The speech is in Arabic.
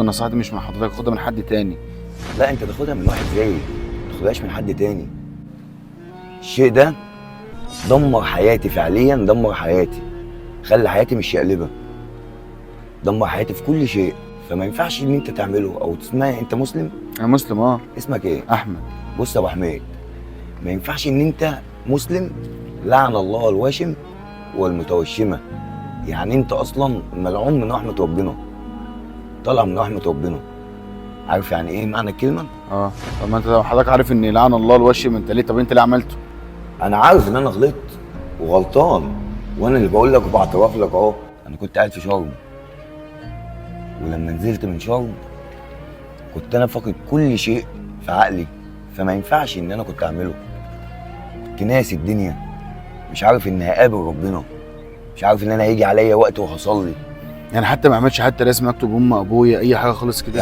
النصيحه دي مش من حضرتك، خدها من حد تاني. لا انت تاخدها من واحد زيي، ما تاخدهاش من حد تاني. الشيء ده دمر حياتي، فعليا دمر حياتي، خلى حياتي مش شقلبه، دمر حياتي في كل شيء. فما ينفعش ان انت تعمله او تسمع. انت مسلم؟ انا مسلم اه. اسمك ايه؟ احمد. بص يا ابو حميد، ما ينفعش ان انت مسلم لعن الله الواشم والمتوشمه. يعني انت اصلا ملعون من رحمه ربنا، طالع من رحمه ربنا. عارف يعني ايه معنى الكلمه؟ اه. طب ما انت لو حضرتك عارف ان لعن الله الوشم، انت ليه؟ طب انت ليه عملته؟ انا عارف ان انا غلطت وغلطان، وانا اللي بقول لك وبعترف لك اهو. انا كنت قاعد في شرم، ولما نزلت من شرم كنت انا فاقد كل شيء في عقلي، فما ينفعش ان انا كنت اعمله. كنت ناسي الدنيا، مش عارف ان هقابل ربنا، مش عارف ان انا هيجي عليا وقت وهصلي. يعني حتى ما عملتش حتى رسم اكتب ام ابويا اي حاجه خالص كده؟